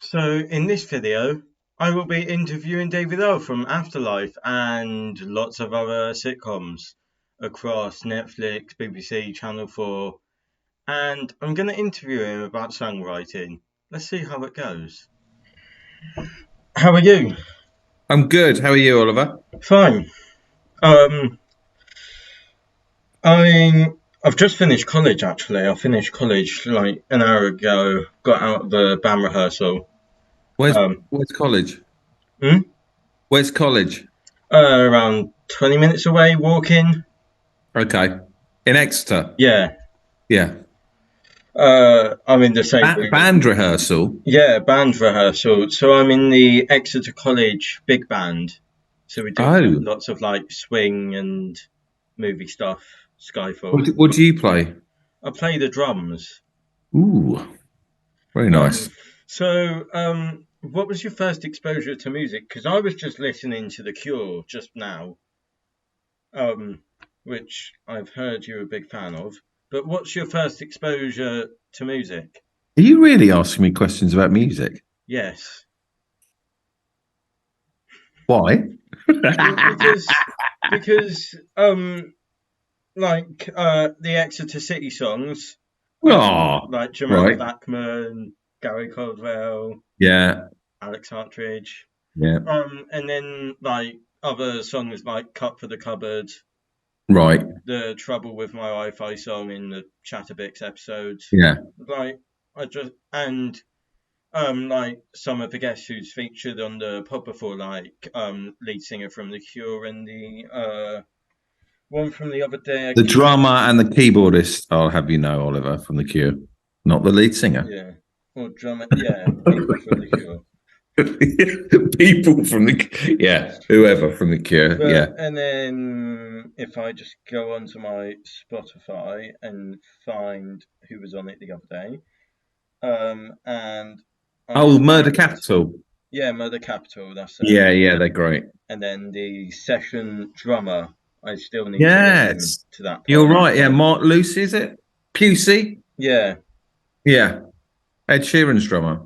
So in this video, I will be interviewing David Earl from Afterlife and lots of other sitcoms across Netflix, BBC, Channel 4, and I'm going to interview him about songwriting. Let's see how it goes. How are you? I'm good. How are you, Oliver? Fine. Um, I I've just finished college actually. I finished college like an hour ago. Got out of the band rehearsal. Where's Um, where's college? hmm? Where's college? Around 20 minutes away walking. Okay, in Exeter. Yeah. Yeah, I'm in the same room. band rehearsal. Yeah, band rehearsal. So I'm in the Exeter College big band. So we do like Oh, lots of like swing and movie stuff, what Skyfall. do, what do you play? I play the drums. Ooh, very Um, nice. what was your first exposure to music? Because I was just listening to The Cure just now, um, which I've heard you're a big fan of. But what's your first exposure to music? Are you really asking me questions about music? Yes. Why? Well, because the Exeter City songs, Oh, like Jamal right. Bachman, Gary Caldwell, Yeah, Alex Hartridge, yeah, and then like other songs like Cut for the Cupboard, right. the Trouble with My Wi-Fi song in the Chatterbix episode, Yeah. like I just and like some of the guests who's featured on the pod before, like lead singer from The Cure and the one from the other day. I The keep drummer and the keyboardist, I'll have you know, Oliver, from The Cure, not the lead singer. yeah, or drummer, yeah, people from The Cure. People from yeah, whoever from the Cure, yeah. But and then if I just go onto my Spotify and find who was on it the other day, and I Oh, Murder found Capital. yeah, Mother Capital. That's it. Yeah, yeah, they're great. And then the session drummer. I still need to listen Yes, to that you're pod. right. Yeah, Mark Lucy, is it? Pusey? Yeah. Yeah, Ed Sheeran's drummer.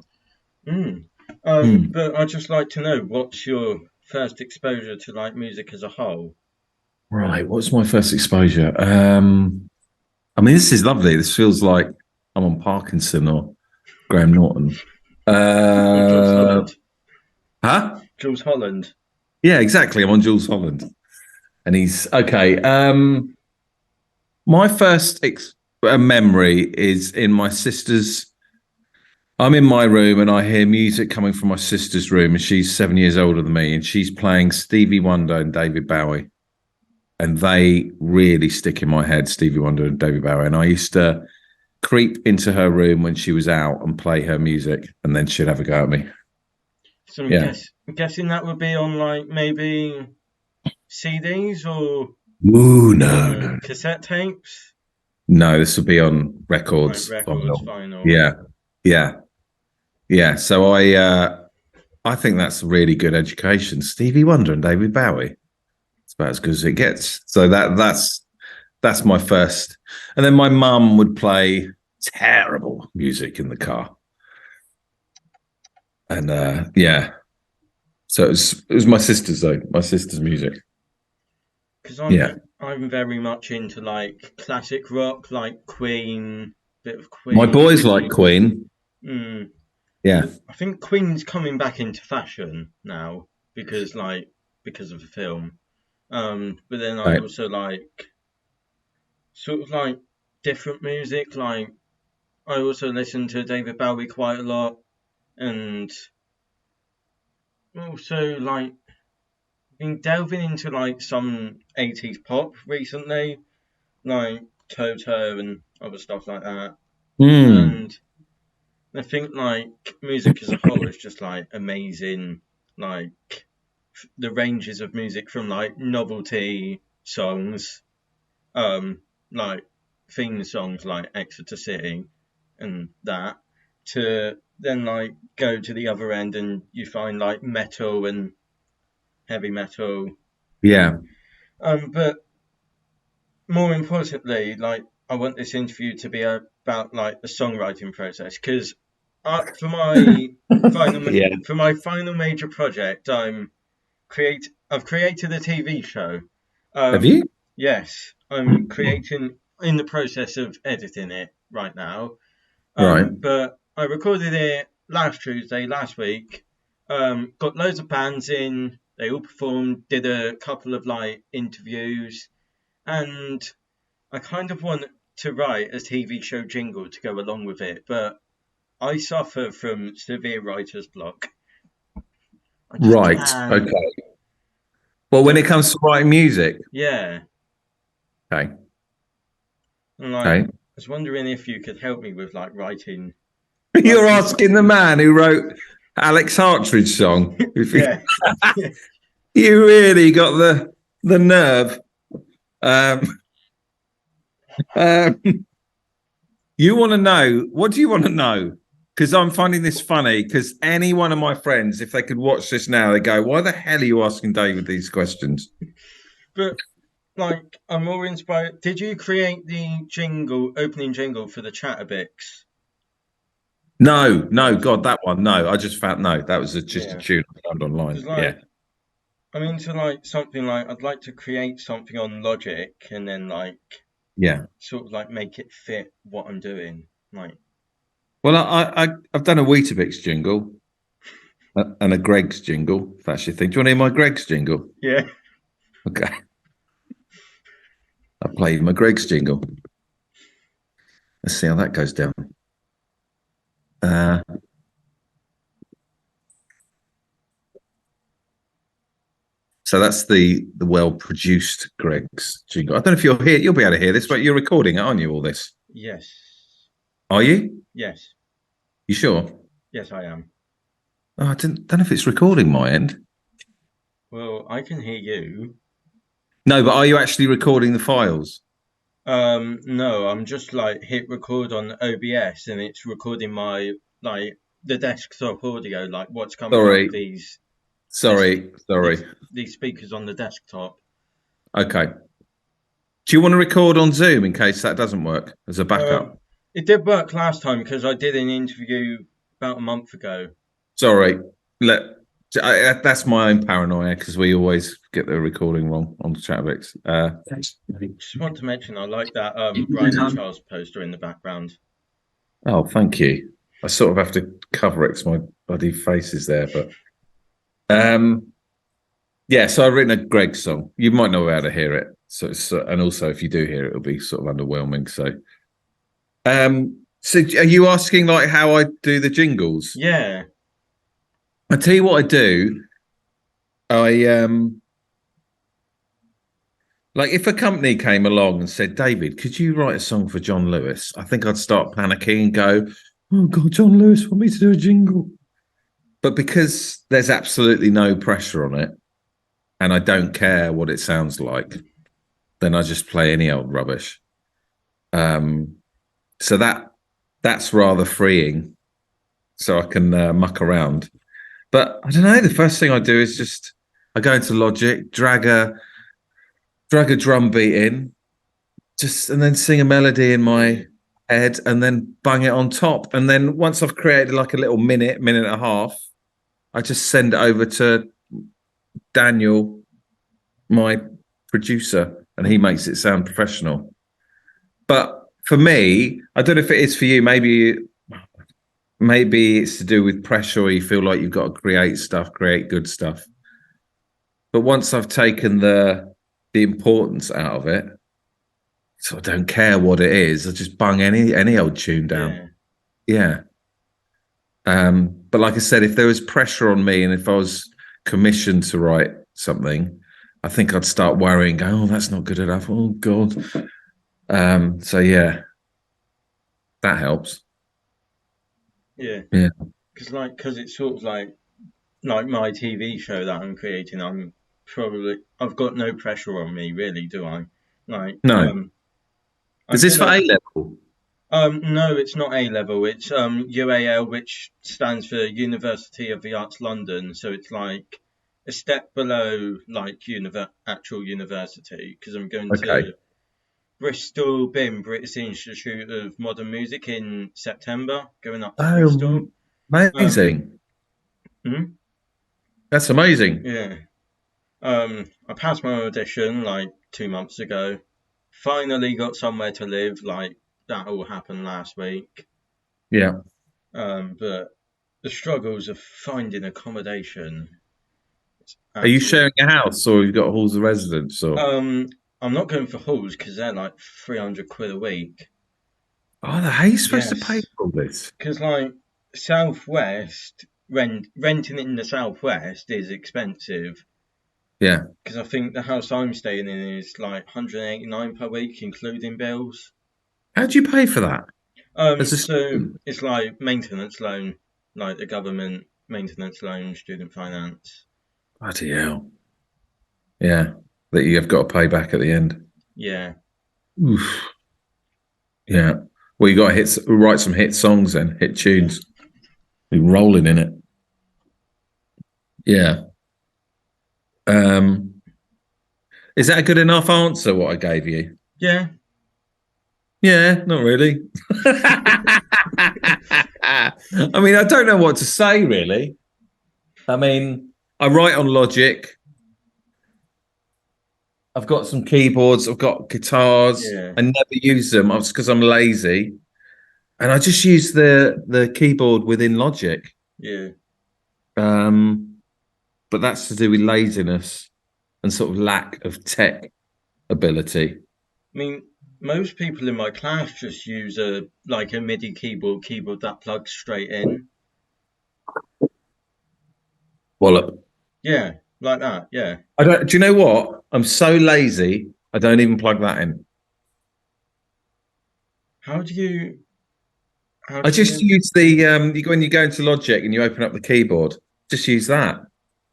Mm. Hmm. But I'd just like to know what's your first exposure to like music as a whole? Right, what's my first exposure? I mean, this is lovely. This feels like I'm on Parkinson or Graham Norton. Or Jules Uh, Holland? huh? Jules Holland. Yeah, exactly. I'm on Jules Holland, and he's okay. My first memory is in my sister's. I'm in my room and I hear music coming from my sister's room, and she's 7 years older than me, and she's playing Stevie Wonder and David Bowie, and they really stick in my head, Stevie Wonder and David Bowie. And I used to creep into her room when she was out and play her music, and then she'd have a go at me. So Yeah. I'm guessing that would be on like maybe CDs or Ooh, no, no, cassette tapes, no. This would be on like records, records, vinyl. vinyl. Yeah, yeah, yeah. So I think that's a really good education. Stevie Wonder and David Bowie. It's about as good as it gets. So that's my first. And then my mum would play terrible music in the car. And yeah. So it was my sister's though, my sister's music. Because Yeah. I'm very much into like classic rock, like Queen, bit of My Queen. boys like Queen. Mm. Yeah. I think Queen's coming back into fashion now because because of the film. But then I Right. also like sort of like different music. Like I also listen to David Bowie quite a lot, and also like been delving into like some 80s pop recently, like Toto and other stuff like that. Mm. And I think like music as a whole is just like amazing. Like the ranges of music from like novelty songs, like theme songs like Exeter City and that, to then like go to the other end and you find like metal and heavy metal. Yeah. But more importantly, like I want this interview to be about like the songwriting process because for my Yeah. final major project, I've created a TV show. Have you? Yes, I'm creating in the process of editing it right now. Right. But I recorded it last Tuesday, last week. Got loads of bands in. They all performed. Did a couple of like interviews, and I kind of want to write a TV show jingle to go along with it, but I suffer from severe writer's block. I just Right. can't. Okay. Well, when it Don't. comes to writing music, Yeah. okay. And like, I Okay. was wondering if you could help me with like You're writing asking the something. man who wrote Alex Hartridge song. Yeah. You really got the nerve. Um, um, you want to know? What do you want to know? Because I'm finding this funny. Because any one of my friends, if they could watch this now, they go, "Why the hell are you asking David these questions?" But like, I'm more inspired. Did you create the opening jingle for the Chatterbix No, no, podcast? God, that one, no. I just found no. That was just a Yeah. tune I found online. Because Yeah, like, I'm into like something like I'd like to create something on Logic and then like yeah. sort of like make it fit what I'm doing. Like, Well, I've done a Weetabix jingle and a Greg's jingle. If that's your thing. Do you want to hear my Greg's jingle? yeah. Okay, I played my Greg's jingle. Let's see how that goes down. Uh, so that's the well produced Greg's jingle. I don't know if you'll hear. You'll be able to hear this, but you're recording it, aren't you? All this. Yes. Are you? Yes. You sure? Yes, I am. Oh, I don't know if it's recording my end. Well, I can hear you. No, but are you actually recording the files? No, I'm just like hit record on OBS and it's recording my like the desktop audio, like what's coming off Sorry, this sorry. these speakers on the desktop. Okay. Do you want to record on Zoom in case that doesn't work as a Um, backup? it did work last time because I did an interview about a month ago. Sorry. Let that's my own paranoia because we always get the recording wrong on the Chatbix. Just want to mention I like that Brian and Charles poster in the background. Oh, thank you. I sort of have to cover it because my bloody face is there, but um, yeah. So I've written a Greg song. You might know how to hear it. And also if you do hear it, it'll be sort of underwhelming. So are you asking like how I do the jingles? Yeah, I tell you what I do. I like if a company came along and said, David, could you write a song for John Lewis? I think I'd start panicking and go, oh God, John Lewis want me to do a jingle. But because there's absolutely no pressure on it and I don't care what it sounds like, then I just play any old rubbish. So that's rather freeing. So I can muck around. But I don't know. The first thing I do is just I go into Logic, drag a drum beat in, just and then sing a melody in my head, and then bang it on top. And then once I've created like a little minute and a half, I just send it over to Daniel, my producer, and he makes it sound professional. But for me, I don't know if it is for you. Maybe it's to do with pressure, or you feel like you've got to create good stuff. But once I've taken the importance out of it, so I don't care what it is. I just bung any old tune down. yeah, Yeah. But like I said, if there was pressure on me and if I was commissioned to write something, I think I'd start worrying, going, oh, that's not good enough. Oh God. So yeah, that helps. yeah. Yeah. Because it's sort of like my TV show that I'm creating. I've got no pressure on me really, do I? Like No. Is I'm this for gonna A level? no, it's not A level. It's UAL, which stands for University of the Arts London. So it's like a step below like actual university because I'm going Okay. to Bristol BIM, British Institute of Modern Music, in September, going up to Bristol. Oh, amazing. Hmm? That's amazing. Yeah. I passed my audition like 2 months ago. Finally got somewhere to live. Like that all happened last week. Yeah. But the struggles of finding accommodation. Are you Absolute. sharing a house or you've got halls of residence or? I'm not going for halls because they're like 300 quid a week. Oh, how are you supposed to pay Yes, for all this? because like southwest renting in the southwest is expensive. Yeah. Because I think the house I'm staying in is like 189 per week, including bills. How do you pay for that? As a So student? it's like maintenance loan, like the government maintenance loan, student finance. Bloody hell. Yeah. That you have got to pay back at the end. Yeah. Oof. Yeah. Well, you got to write some hit songs then, hit tunes. Be rolling in it. Yeah. Um, is that a good enough answer, what I gave you? Yeah. Yeah, not really. I mean, I don't know what to say, really. I mean, I write on Logic. I've got some keyboards. I've got guitars. Yeah. I never use them because I'm lazy, and I just use the keyboard within Logic. Yeah. But that's to do with laziness and sort of lack of tech ability. I mean, most people in my class just use a MIDI keyboard that plugs straight in. Well, Yeah, like that. Yeah. I don't. Do you know what? I'm so lazy. I don't even plug that in. How do you? How I do just you? use the when you go into Logic and you open up the keyboard, just use that,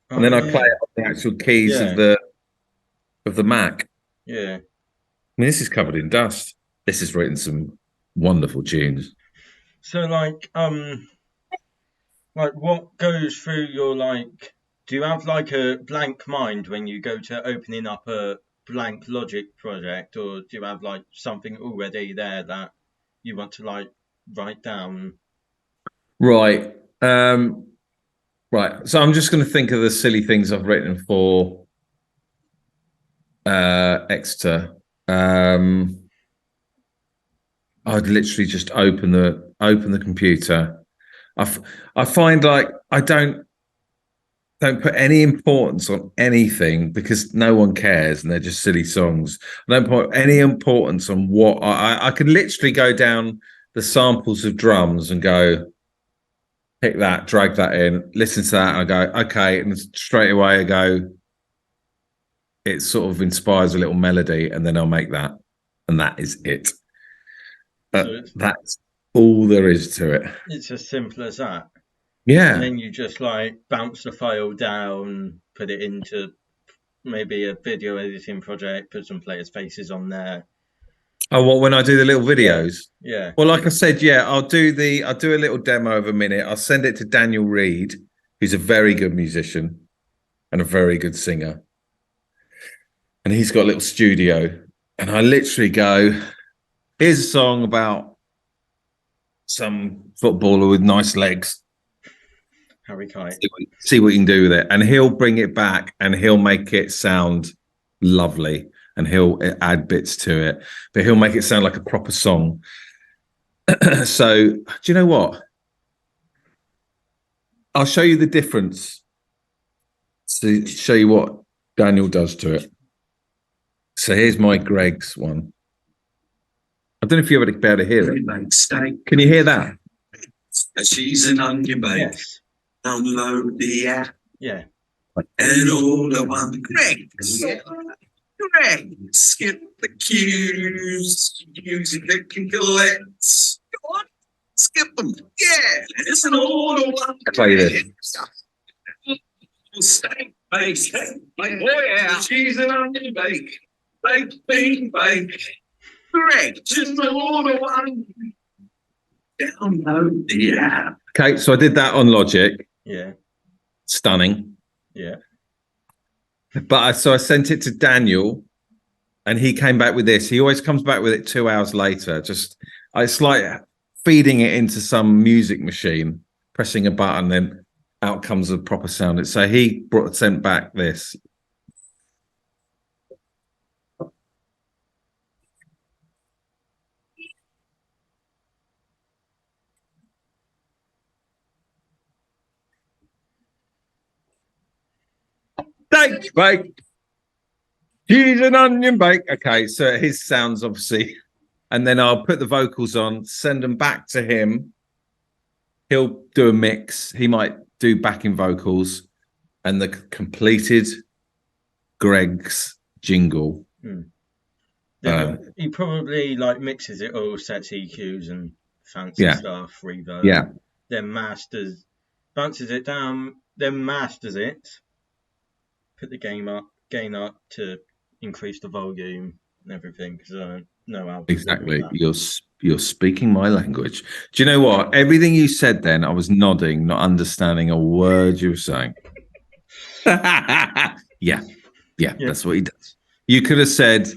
and Oh then I play yeah. it on the actual keys Yeah. of the Mac. Yeah. I mean, this is covered in dust. This has written some wonderful tunes. So what goes through your do you have like a blank mind when you go to opening up a blank Logic project, or do you have like something already there that you want to like write down? Right. Right. So I'm just going to think of the silly things I've written for Exeter. I'd literally just open the computer. I find like I don't put any importance on anything because no one cares and they're just silly songs. I don't put any importance on what I could literally go down the samples of drums and go pick that, drag that in, listen to that, and I go, okay, and straight away I go, it sort of inspires a little melody, and then I'll make that, and that is it. So That's all there is to it. it's as simple as that. And Yeah. then you just like bounce the file down, put it into maybe a video editing project, put some players' faces on there. Oh, what when I do the little Yeah, videos? yeah, Well, like I said, yeah, I'll do a little demo of a minute. I'll send it to Daniel Reed, who's a very good musician and a very good singer. And he's got a little studio. And I literally go, here's a song about some footballer with nice legs. Harry Kite. See what you can do with it. And he'll bring it back and he'll make it sound lovely and he'll add bits to it, but he'll make it sound like a proper song. So, do you know what? I'll show you the difference to show you what Daniel does to it. So here's my Greg's one. I don't know if you're able to hear it. Can you hear that? She's an onion bake. Yes. Download the app. Yeah. And all the one Greg. Greg. Skip the cues. Music that can collect. Go on. Skip them. Yeah. Listen all the one. Play this. Steak, bake, oh yeah. She's an onion bake. Bake, bean, bake. Greg. Just all the one. Download the app. Okay, so I did that on Logic. Yeah. Stunning. Yeah. But so I sent it to Daniel And he came back with this. He always comes back with it 2 hours later. It's like feeding it into some music machine, pressing a button, then out comes a proper sound. So he sent back this. Steak bake, cheese and onion bake. Okay, so his sounds obviously, and then I'll put the vocals on, send them back to him. He'll do a mix. He might do backing vocals, and the completed Greg's jingle. He probably like mixes it all, sets EQs and fancy stuff, reverb. Yeah. Then bounces it down, then masters it. Put the gain up to increase the volume and everything, because I don't know how to exactly. You're speaking my language. Do you know what? Everything you said then, I was nodding, not understanding a word you were saying. Yeah, that's what he does. You could have said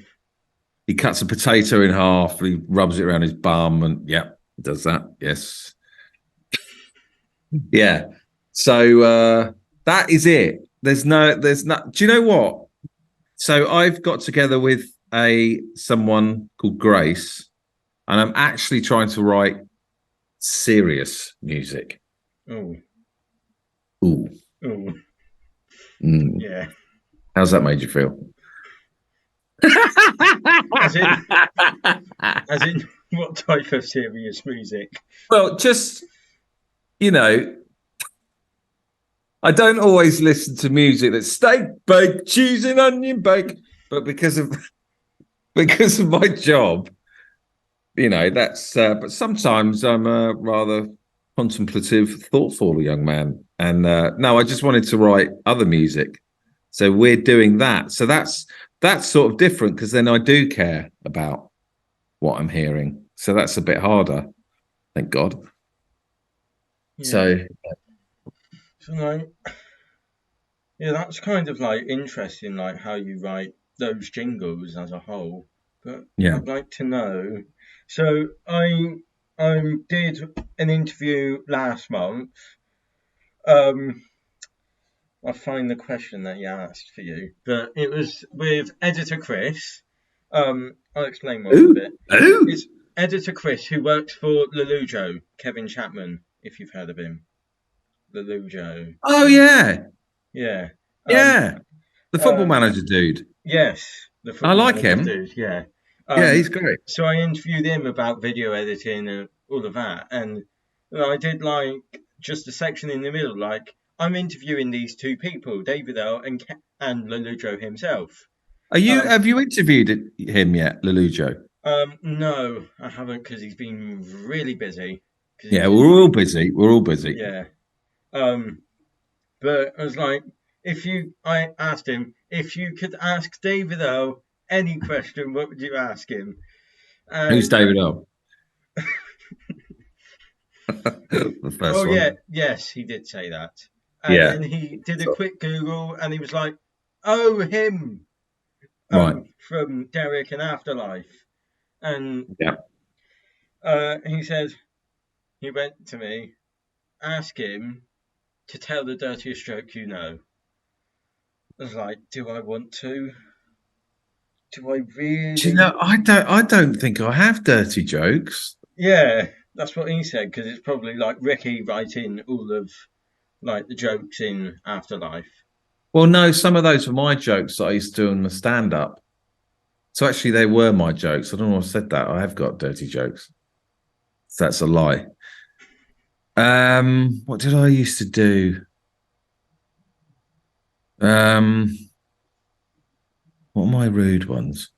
he cuts a potato in half, he rubs it around his bum, and he does that. Yes. Yeah. So that is it. There's not. Do you know what? So I've got together with someone called Grace, and I'm actually trying to write serious music. Ooh. Yeah. How's that made you feel? As in what type of serious music? Well, just, I don't always listen to music that's steak, bake, cheese and onion bake, but because of my job, that's. But sometimes I'm a rather contemplative, thoughtful young man, and no, I just wanted to write other music, so we're doing that. So that's sort of different, because then I do care about what I'm hearing. So that's a bit harder, thank God. Yeah. So like, that's kind of like interesting, like how you write those jingles as a whole. But I'd like to know. So I did an interview last month. I'll find the question that he asked for you, but it was with Editor Chris. I'll explain more a bit. It's Editor Chris, who works for Lelujo, Kevin Chapman, if you've heard of him. Lelujo. Oh, yeah. Yeah. The football manager dude. Yes. The football I like manager him. Dude, yeah. Yeah, he's great. So I interviewed him about video editing and all of that. And I did like just a section in the middle, like, I'm interviewing these two people, David Earl and Lelujo himself. Have you interviewed him yet, Lelujo? No, I haven't, because he's been really busy. Yeah, we're all busy. Yeah. But I was like, I asked him, if you could ask David Earl any question, what would you ask him? Who's David Earl? The first one. Yeah, yes, he did say that. And then he did a quick Google, and he was like, oh, him. Right. From Derek and Afterlife. And he said, he went to me, ask him to tell the dirtiest joke you know. I was like, do I want to? Do I really? Do you know, I don't think I have dirty jokes. Yeah, that's what he said, because it's probably like Ricky writing all of like the jokes in Afterlife. Well, no, some of those were my jokes that I used to do on the stand-up. So actually, they were my jokes. I don't know why I said that. I have got dirty jokes. So that's a lie. What did I used to do? What are my rude ones?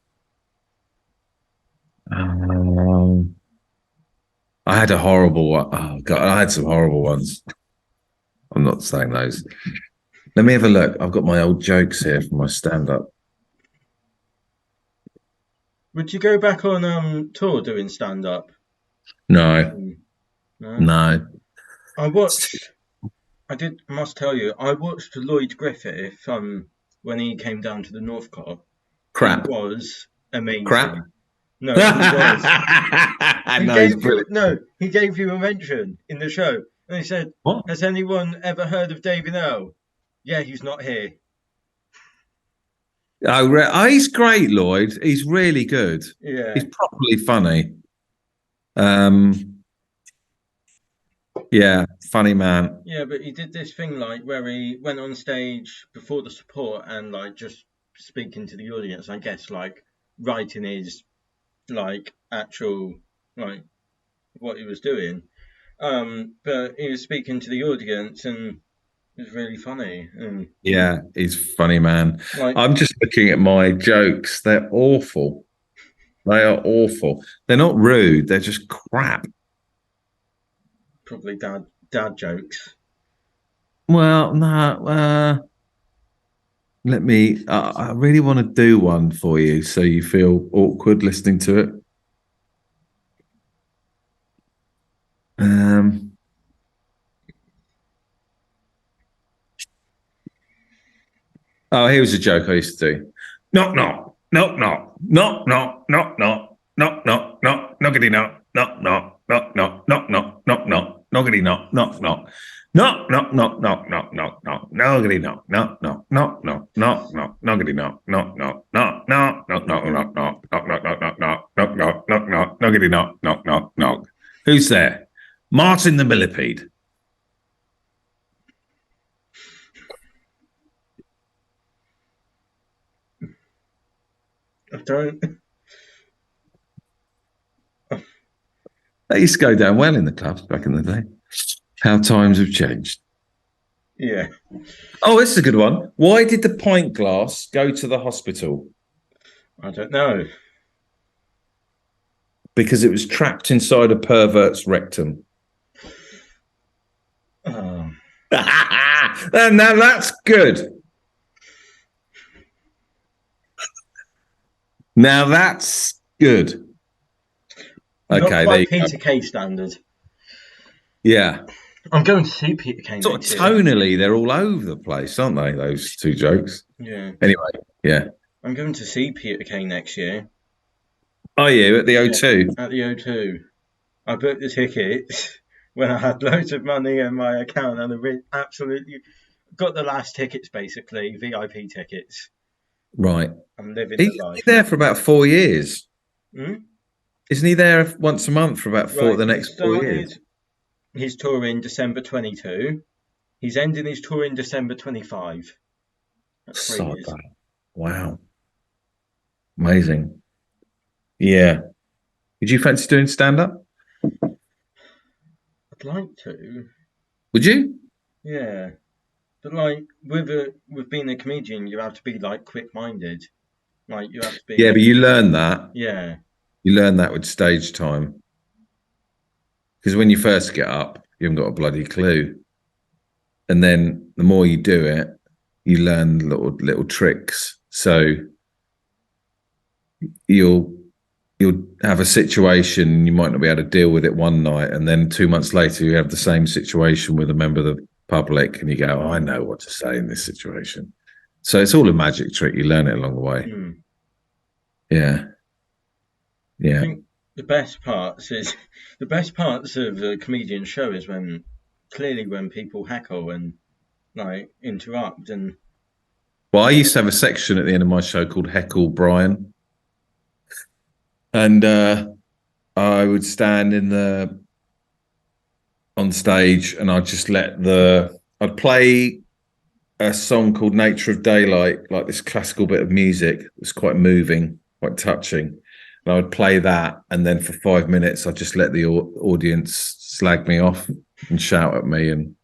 I had a horrible one. Oh God, I had some horrible ones. I'm not saying those. Let me have a look. I've got my old jokes here from my stand-up. Would you go back on tour doing stand-up? No. I must tell you, I watched Lloyd Griffith when he came down to the Northcote. Crap. It was amazing. Crap. No, he was. No, He gave you a mention in the show, and he said, what? "Has anyone ever heard of David Earl?" Yeah, he's not here. Oh, he's great, Lloyd. He's really good. Yeah, He's properly funny. Yeah, funny man. yeah, but he did this thing like where he went on stage before the support and like just speaking to the audience. I guess like writing his like actual like what he was doing. But he was speaking to the audience and it was really funny. And Yeah, he's funny man. like I'm just looking at my jokes. They're awful. They are awful. They're not rude. They're just crap. probably dad jokes. Well, no. Let me. I really want to do one for you, so you feel awkward listening to it. Oh, here was a joke I used to do. Knock, knock, knock, knock, knock, knock, knock, knock, knock, knock, knock, knockity knock, knock, knock, knock, knock, knock, knock, knock, knock, knockity knock, knock, knock. Knock, knock, knock, knock, knock, knock, knock, knockity knock, knock, knock, knock, knock, knock, knock, knockity knock, knock, knock, knock, knock, knock, knock, knock, knock, knock, knock, knock, knock, knock, knock, knock, knock, knock, knockity knock, knock, knock, knock. Who's there? Martin the Millipede. I don't. They used to go down well in the clubs back in the day. How times have changed. Yeah. Oh, this is a good one. Why did the pint glass go to the hospital? I don't know. Because it was trapped inside a pervert's rectum. Oh. Now that's good. Now that's good. Not Okay, quite there you Peter Kay standard. Yeah. I'm going to see Peter Kay Sort of next year. tonally, they're all over the place, aren't they? Those two jokes. Yeah. Anyway, yeah. I'm going to see Peter Kay next year. Are you at the O2? Yeah, at the O2. I booked the tickets when I had loads of money in my account and I absolutely got the last tickets, basically, VIP tickets. Right. I'm living He's the life. there for about 4 years. Hmm? Isn't he there once a month for about the next 4 years? His tour in December 22. He's ending his tour in December 25. That's 3 years. Wow. Amazing. Yeah. Would you fancy doing stand-up? I'd like to. Would you? Yeah. But like with being a comedian, you have to be like quick-minded. Like you have to be. Yeah, but you learn that. Yeah. You learn that with stage time. Because when you first get up, you haven't got a bloody clue. And then the more you do it, you learn little tricks. So you'll have a situation, you might not be able to deal with it one night, and then 2 months later you have the same situation with a member of the public, and you go, I know what to say in this situation. So it's all a magic trick. You learn it along the way. Mm. Yeah. I think the best parts of a comedian show is when people heckle and like interrupt and. Well, I used to have a section at the end of my show called Heckle Brian, and I would stand on stage, and I'd just I'd play a song called Nature of Daylight, like this classical bit of music. It was quite moving, quite touching. And I would play that, and then for 5 minutes, I'd just let the audience slag me off and shout at me, and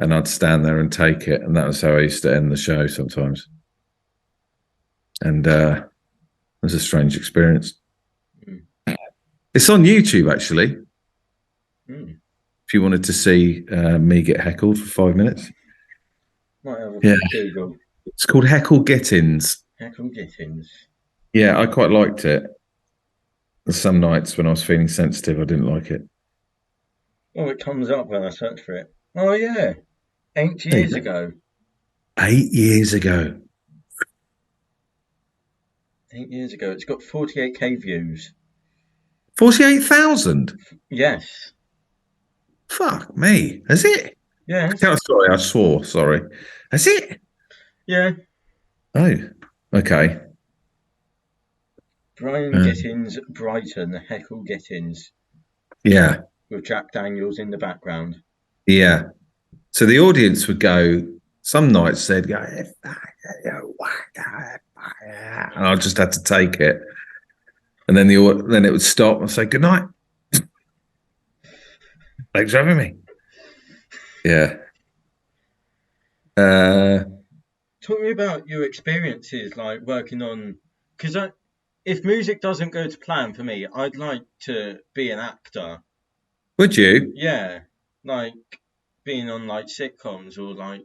I'd stand there and take it. And that was how I used to end the show sometimes. And it was a strange experience. Mm. It's on YouTube, actually. Mm. If you wanted to see me get heckled for 5 minutes. Yeah. Google. It's called Heckle Get-ins. Heckle Get-ins. Yeah, I quite liked it. Some nights when I was feeling sensitive, I didn't like it. Oh, it comes up when I search for it. Oh, yeah. 8 years ago. 8 years ago. 8 years ago. It's got 48k views. 48,000? Yes. Fuck me. Has it? Yes. Sorry, I swore. Sorry. Has it? Yeah. Oh, okay. Brian Gittins, Brighton, Heckle Gittins, Yeah. with Jack Daniels in the background. Yeah. So the audience would go, some nights they'd go, and I just had to take it. And then then it would stop and say, good night. Thanks for having me. Yeah. Talk me about your experiences, like working on, because if music doesn't go to plan for me, I'd like to be an actor. Would you? Yeah, like being on like sitcoms or like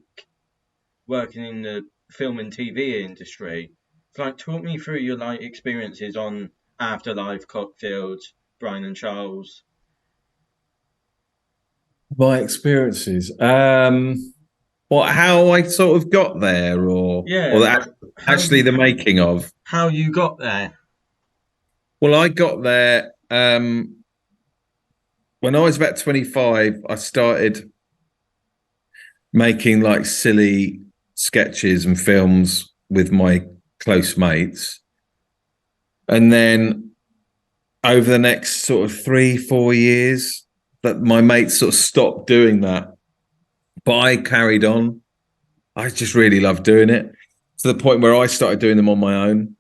working in the film and TV industry. Like, talk me through your like experiences on Afterlife, Cockfields, Brian and Charles. My experiences. How I sort of got there, or Yeah, or like actually the making of. how you got there. Well, I got there when I was about 25. I started making like silly sketches and films with my close mates, and then over the next sort of 3-4 years, that my mates sort of stopped doing that, but I carried on. I just really loved doing it, to the point where I started doing them on my own.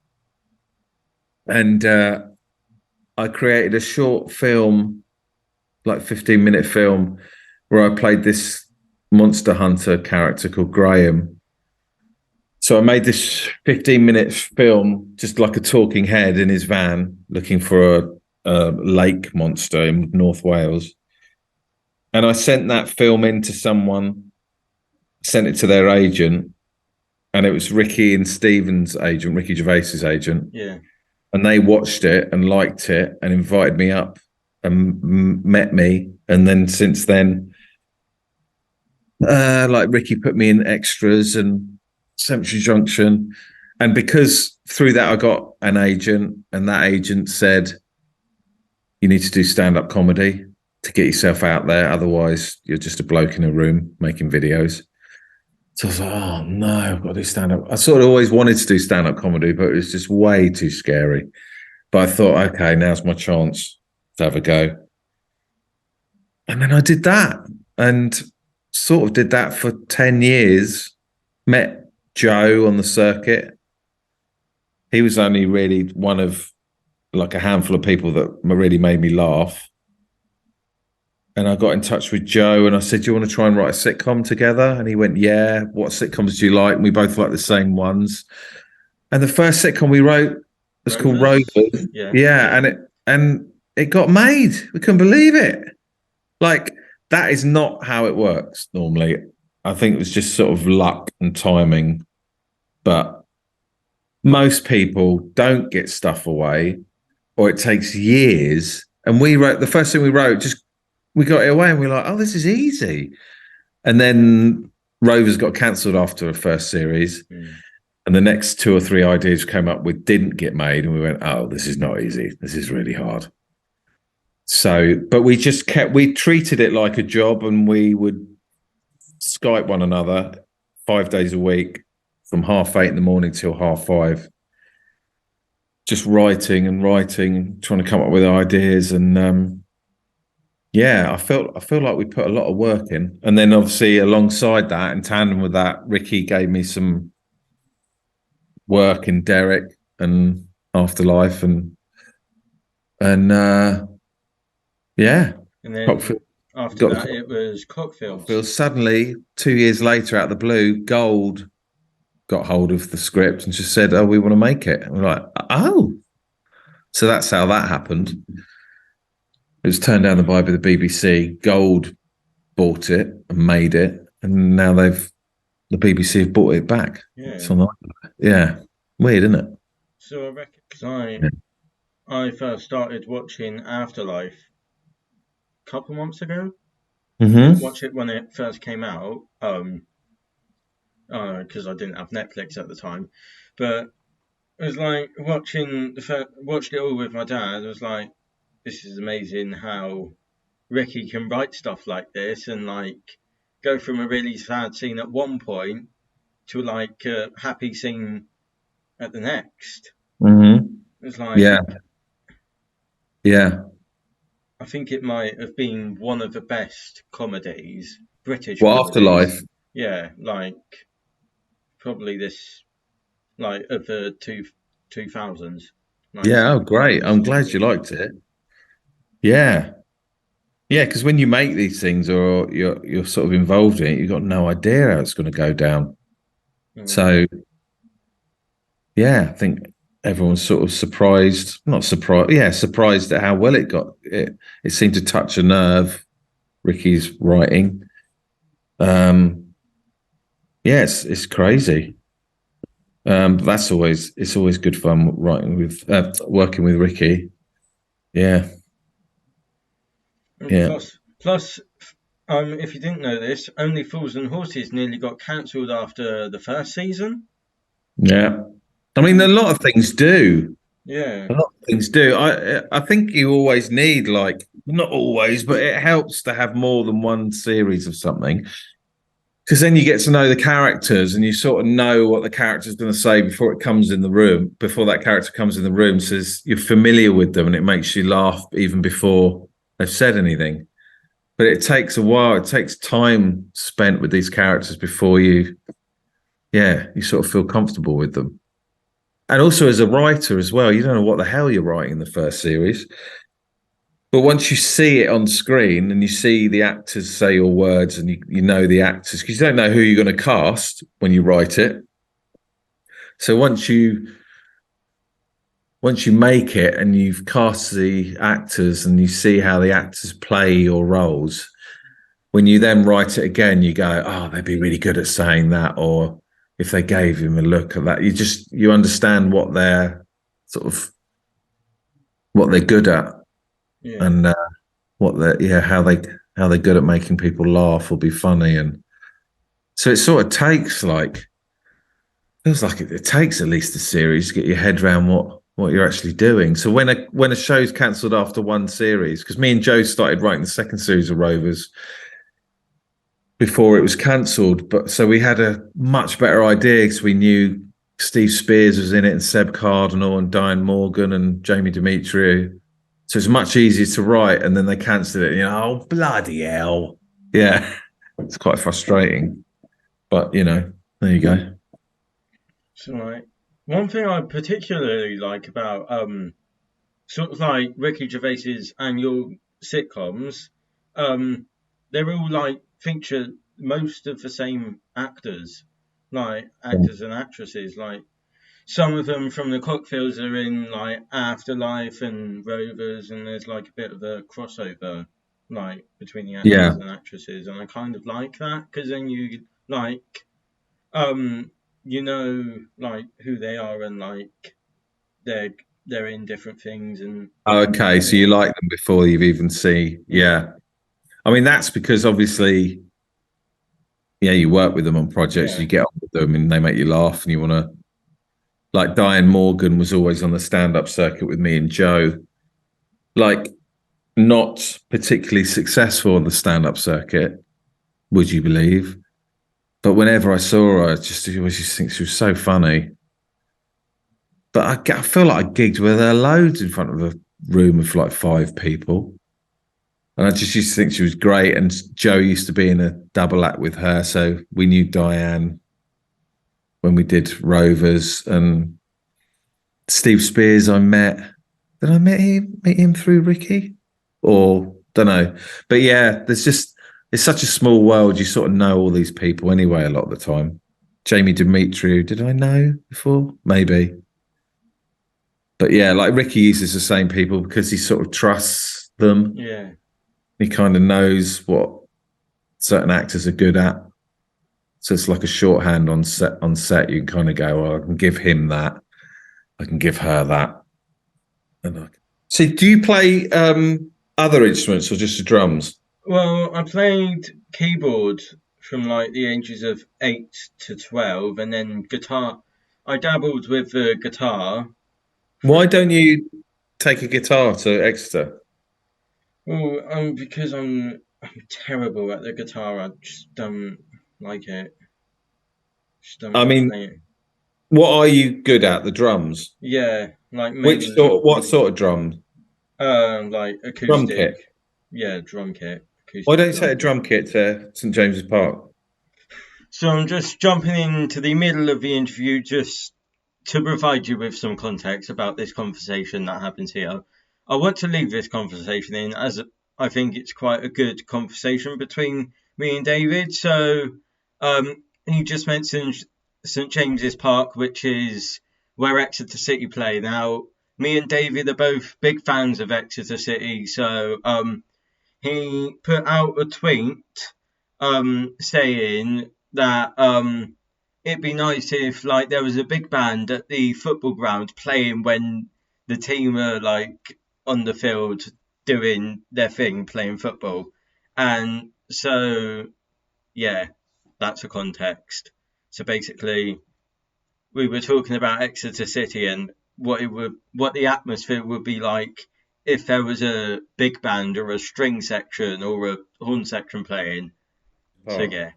And I created a short film, like 15-minute film, where I played this monster hunter character called Graham. So I made this 15-minute film, just like a talking head in his van, looking for a lake monster in North Wales. And I sent that film in to someone, sent it to their agent, and it was Ricky and Stephen's agent, Ricky Gervais's agent. Yeah. And they watched it and liked it and invited me up and met me. And then since then, like Ricky put me in extras and Cemetery Junction. And because through that I got an agent, and that agent said, you need to do stand-up comedy to get yourself out there. Otherwise, you're just a bloke in a room making videos. So I was like, oh no, I've got to do stand-up. I sort of always wanted to do stand-up comedy, but it was just way too scary. But I thought, okay, now's my chance to have a go. And then I did that, and sort of did that for 10 years. Met Joe on the circuit. He was only really one of like a handful of people that really made me laugh. And I got in touch with Joe and I said, do you want to try and write a sitcom together? And he went, yeah. What sitcoms do you like? And we both like the same ones. And the first sitcom we wrote was called Rovers. Yeah. And it got made. We couldn't believe it. Like, that is not how it works normally. I think it was just sort of luck and timing. But most people don't get stuff away, or it takes years. And we wrote, the first thing we wrote, we got it away and we were like, oh, this is easy. And then Rovers got cancelled after the first series. And the next 2 or 3 ideas came up with didn't get made. And we went, oh, this is not easy. This is really hard. So, but we treated it like a job, and we would Skype one another 5 days a week from 8:30 in the morning till 5:30. Just writing, trying to come up with ideas. And yeah, I feel like we put a lot of work in. And then obviously alongside that, in tandem with that, Ricky gave me some work in Derek and Afterlife, and yeah. And then after that, it was Cockfields. Suddenly, 2 years later, out of the blue, Gold got hold of the script and just said, oh, we want to make it. And we're like, oh. So that's how that happened. It was turned down by the BBC. Gold bought it and made it, and now the BBC have bought it back. Yeah. Yeah. Weird, isn't it? So I reckon, because I first started watching Afterlife a couple months ago. Watch it when it first came out, because I didn't have Netflix at the time. But it was like watched it all with my dad. It was like, this is amazing how Ricky can write stuff like this and like go from a really sad scene at one point to like a happy scene at the next. Mm-hmm. It was like, Yeah. Yeah. I think it might have been one of the best comedies, British Well, comedies. Afterlife. Yeah, like probably this, like of the 2000s. Like it's Yeah. Oh, one of the great. best I'm glad you comedies. liked it. Yeah. Yeah. Because when you make these things or you're sort of involved in it, you've got no idea how it's going to go down. Mm. So, yeah, I think everyone's sort of surprised, not surprised, yeah, surprised at how well it got. It seemed to touch a nerve, Ricky's writing. Yeah, it's crazy. It's always good fun writing with working with Ricky. Yeah, And yeah, plus, if you didn't know this, Only Fools and Horses nearly got cancelled after the first season. yeah. I mean, a lot of things do. Yeah, A lot of things do. I think you always need like not always, but it helps to have more than one series of something. Because then you get to know the characters and you sort of know what the character's going to say before it comes in the room, before that character comes in the room. So you're familiar with them and it makes you laugh even before they've said anything. But it takes a while. It takes time spent with these characters before you sort of feel comfortable with them. And also as a writer as well, you don't know what the hell you're writing in the first series. But once you see it on screen and you see the actors say your words and you know the actors, because you don't know who you're going to cast when you write it. So once you make it and you've cast the actors and you see how the actors play your roles, when you then write it again, you go, oh, they'd be really good at saying that. Or if they gave him a look at that, you understand what they're sort of what they're good at yeah, and how they're good at making people laugh or be funny. And so it sort of takes like feels like it takes at least a series to get your head around what you're actually doing. So when a show's cancelled after one series, because me and Joe started writing the second series of Rovers before it was cancelled, but so we had a much better idea because we knew Steve Spears was in it and Seb Cardinal and Diane Morgan and Jamie Demetriou. So it's much easier to write, and then they cancelled it. Oh bloody hell! Yeah, it's quite frustrating, but there you go. so like one thing I particularly like about sort of like Ricky Gervais's annual sitcoms, um, they're all like feature most of the same actors, like actors and actresses. Like some of them from the Cockfields are in like Afterlife and Rovers, and there's like a bit of a crossover like between the Yeah. actors and actresses, and I kind of like that because then you like um like who they are and like they're they're in different things and Okay, so you yeah, like them before you've even seen. yeah, Yeah. I mean, that's because obviously, yeah, you work with them on projects, yeah, you get on with them and they make you laugh and you want to, like Diane Morgan was always on the stand-up circuit with me and Joe, like not particularly successful on the stand-up circuit, would you believe? But whenever I saw her, I always just think she was so funny. But I feel like I gigged with her loads in front of a room of like 5 people. And I just used to think she was great. And Joe used to be in a double act with her. So we knew Diane when we did Rovers. And Steve Spears, I met. Did I meet him through Ricky? Or don't know. But yeah, it's such a small world. You sort of know all these people anyway a lot of the time. Jamie Demetriou, did I know before? Maybe. But yeah, like Ricky uses the same people because he sort of trusts them. yeah. He kind of knows what certain actors are good at. So it's like a shorthand on set. On set, you can kind of go, "Well, I can give him that. I can give her that." So, do you play other instruments or just the drums? Well, I played keyboard from like the ages of 8 to 12, and then guitar. I dabbled with the guitar. Why don't you take a guitar to Exeter? Well, because I'm terrible at the guitar. I just don't like it. Just don't I want to mean, play it. what are you good at? The drums. Yeah, like Which mainly sort? What sort of drum? like Drum acoustic. kit. Yeah, drum kit, Why acoustic don't you drum take a kit. drum kit to St James's Park? So I'm just jumping into the middle of the interview just to provide you with some context about this conversation that happens here. I want to leave this conversation in as I think it's quite a good conversation between me and David. So he just mentioned St James's Park, which is where Exeter City play. Now, me and David are both big fans of Exeter City, so he put out a tweet saying that it'd be nice if like there was a big band at the football ground playing when the team are like on the field doing their thing playing football. And so yeah, that's a context. So basically we were talking about Exeter City and what the atmosphere would be like if there was a big band or a string section or a horn section playing. So Park. yeah,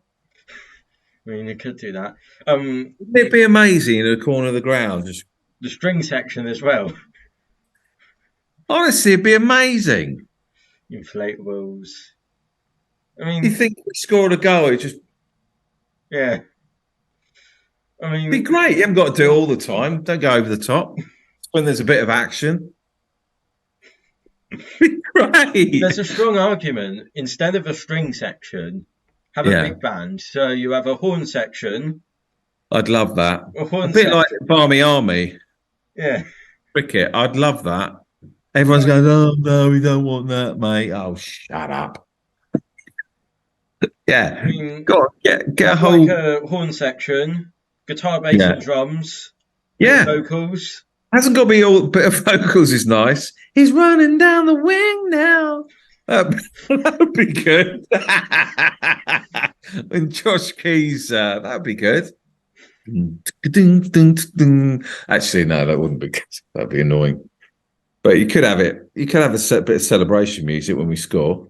I mean you could do that. Wouldn't it be amazing in a corner of the ground? Just The string section as well. honestly, it'd be amazing. Inflatables. I You mean, think we scored a goal? It just yeah. I be mean, great. You haven't got to do it all the time. Don't go over the top. When there's a bit of action, be great. there's a strong argument. Instead of a string section, have a Yeah, big band. So you have a horn section, I'd love that. a A horn bit like section. Barmy Army Yeah. cricket. I'd love that. Everyone's going, oh no, we don't want that, mate. Oh, shut up. I Yeah, mean, go on, get a have like whole. a horn section, guitar, bass, Yeah, and drums, bit of yeah. vocals. Hasn't got to be all. Bit of vocals is nice. He's running down the wing now. That would be good. And Josh Keys, that'd be good. Actually, no, that wouldn't be good. That'd be annoying. But you could have it. You could have a bit of celebration music when we score.